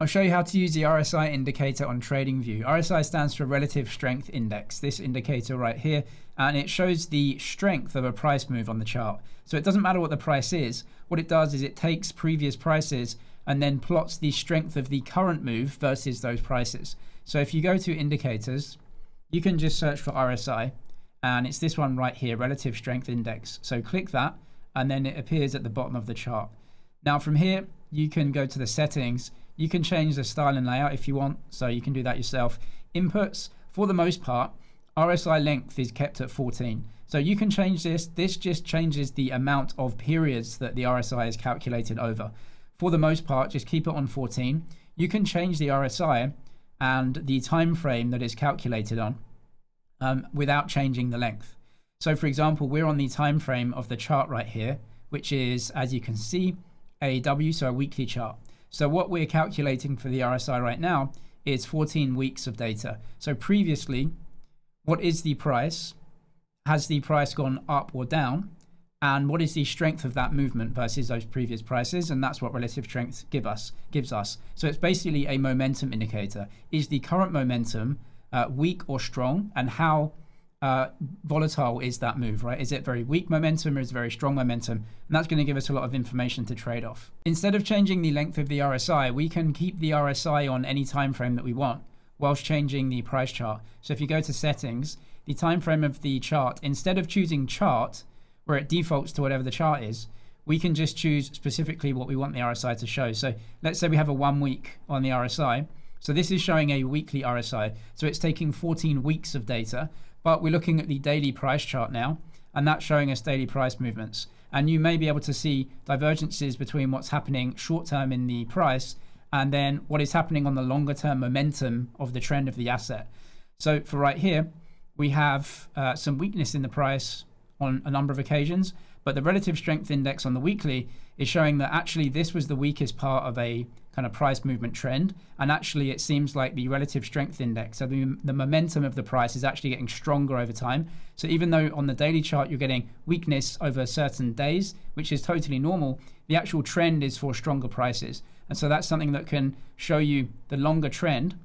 I'll show you how to use the RSI indicator on TradingView. RSI stands for Relative Strength Index, this indicator right here, and it shows the strength of a price move on the chart. So it doesn't matter what the price is. What it does is it takes previous prices and then plots the strength of the current move versus those prices. So if you go to indicators, you can just search for RSI, and it's this one right here, Relative Strength Index. So click that, and then it appears at the bottom of the chart. Now from here, you can go to the settings. You can change the style and layout if you want, so you can do that yourself. Inputs, for the most part, RSI length is kept at 14. So you can change this. This just changes the amount of periods that the RSI is calculated over. For the most part, just keep it on 14. You can change the RSI and the time frame that is calculated on without changing the length. So for example, we're on the time frame of the chart right here, which is, as you can see, a W, so a weekly chart. So what we're calculating for the RSI right now is 14 weeks of data. So previously, what is the price? Has the price gone up or down? And what is the strength of that movement versus those previous prices? And that's what relative strength gives us. So it's basically a momentum indicator. Is the current momentum weak or strong? And how volatile is that move, right? Is it very weak momentum or is it very strong momentum? And that's going to give us a lot of information to trade off. Instead of changing the length of the RSI, we can keep the RSI on any time frame that we want whilst changing the price chart. So if you go to settings, the time frame of the chart, instead of choosing chart, where it defaults to whatever the chart is, we can just choose specifically what we want the RSI to show. So let's say we have a 1 week on the RSI. So this is showing a weekly RSI. So it's taking 14 weeks of data. But we're looking at the daily price chart now, and that's showing us daily price movements. And you may be able to see divergences between what's happening short term in the price and then what is happening on the longer term momentum of the trend of the asset. So for right here, we have some weakness in the price on a number of occasions, but the relative strength index on the weekly is showing that actually this was the weakest part of a kind of price movement trend, and actually it seems like the relative strength index, so the momentum of the price is actually getting stronger over time. So even though on the daily chart you're getting weakness over certain days, which is totally normal, the actual trend is for stronger prices. And so that's something that can show you the longer trend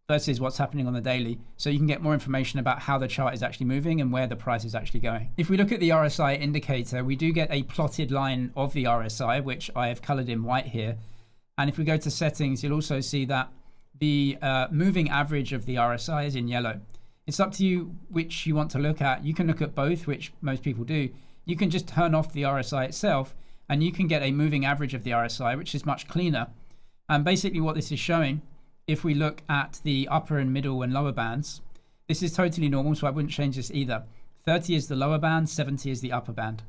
versus what's happening on the daily, so you can get more information about how the chart is actually moving and where the price is actually going. If we look at the RSI indicator, we do get a plotted line of the RSI, which I have colored in white here. And if we go to settings, you'll also see that the moving average of the RSI is in yellow. It's up to you which you want to look at. You can look at both, which most people do. You can just turn off the RSI itself, and you can get a moving average of the RSI, which is much cleaner. And basically what this is showing, if we look at the upper and middle and lower bands, this is totally normal, so I wouldn't change this either. 30 is the lower band, 70 is the upper band.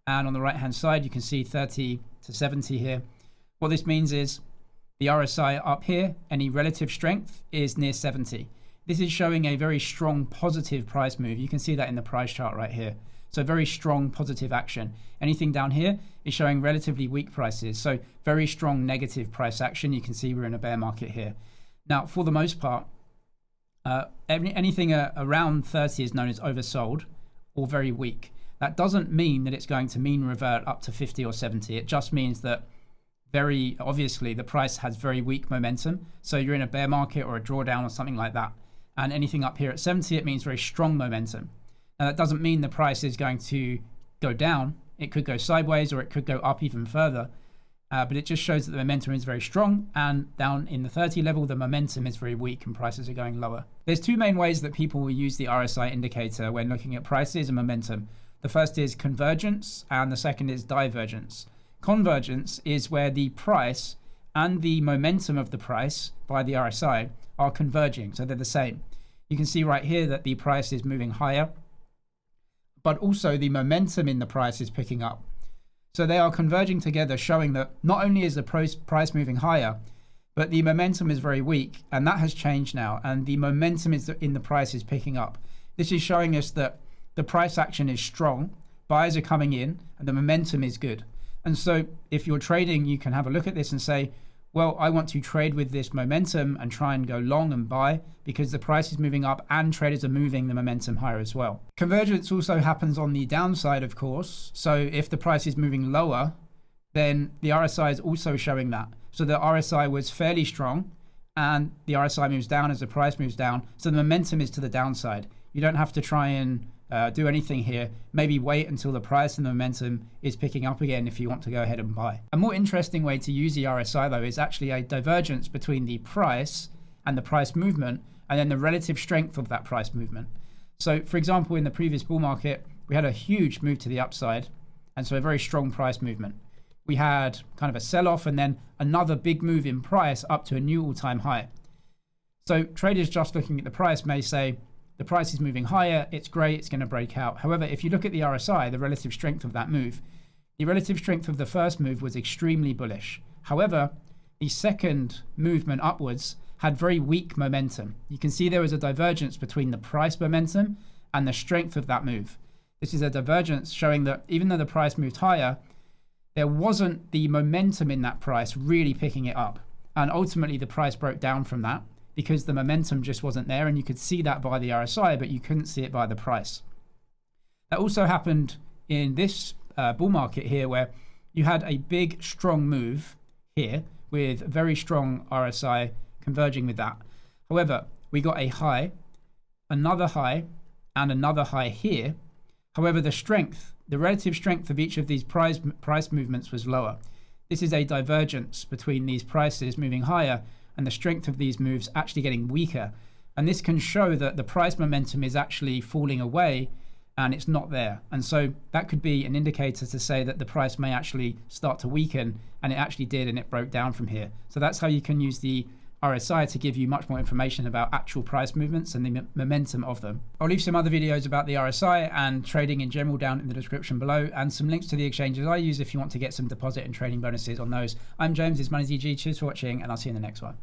And on the right-hand side, you can see 30 to 70 here. What this means is the RSI up here, any relative strength is near 70. This is showing a very strong positive price move. You can see that in the price chart right here. So very strong positive action. Anything down here is showing relatively weak prices. So very strong negative price action. You can see we're in a bear market here. Now, for the most part, anything around 30 is known as oversold or very weak. That doesn't mean that it's going to mean revert up to 50 or 70. It just means that very obviously the price has very weak momentum. So you're in a bear market or a drawdown or something like that. And anything up here at 70, it means very strong momentum. Now that doesn't mean the price is going to go down. It could go sideways or it could go up even further. But it just shows that the momentum is very strong, and down in the 30 level, the momentum is very weak and prices are going lower. There's two main ways that people will use the RSI indicator when looking at prices and momentum. The first is convergence and the second is divergence. Convergence is where the price and the momentum of the price by the RSI are converging, so they're the same. You can see right here that the price is moving higher, but also the momentum in the price is picking up. So they are converging together, showing that not only is the price moving higher, but the momentum is very weak, and that has changed now, and the momentum in the price is picking up. This is showing us that the price action is strong, buyers are coming in, and the momentum is good. And so if you're trading, you can have a look at this and say, well, I want to trade with this momentum and try and go long and buy because the price is moving up and traders are moving the momentum higher as well. Convergence also happens on the downside, of course. So if the price is moving lower, then the RSI is also showing that. So the RSI was fairly strong, and the RSI moves down as the price moves down. So the momentum is to the downside. You don't have to try and do anything here. Maybe wait until the price and the momentum is picking up again if you want to go ahead and buy. A more interesting way to use the RSI though is actually a divergence between the price and the price movement, and then the relative strength of that price movement. So for example, in the previous bull market, we had a huge move to the upside, and so a very strong price movement. We had kind of a sell-off and then another big move in price up to a new all-time high. So traders just looking at the price may say, the price is moving higher, it's great, it's going to break out. However, if you look at the RSI, the relative strength of that move, the relative strength of the first move was extremely bullish. However, the second movement upwards had very weak momentum. You can see there was a divergence between the price momentum and the strength of that move. This is a divergence showing that even though the price moved higher, there wasn't the momentum in that price really picking it up. And ultimately the price broke down from that because the momentum just wasn't there, and you could see that by the RSI, but you couldn't see it by the price. That also happened in this bull market here, where you had a big strong move here with very strong RSI converging with that. However, we got a high, another high, and another high here. However, the relative strength of each of these price movements was lower. This is a divergence between these prices moving higher and the strength of these moves actually getting weaker. And this can show that the price momentum is actually falling away and it's not there. And so that could be an indicator to say that the price may actually start to weaken, and it actually did, and it broke down from here. So that's how you can use the RSI to give you much more information about actual price movements and the momentum of them. I'll leave some other videos about the RSI and trading in general down in the description below, and some links to the exchanges I use if you want to get some deposit and trading bonuses on those. I'm James, this is Money's EG. Cheers for watching, and I'll see you in the next one.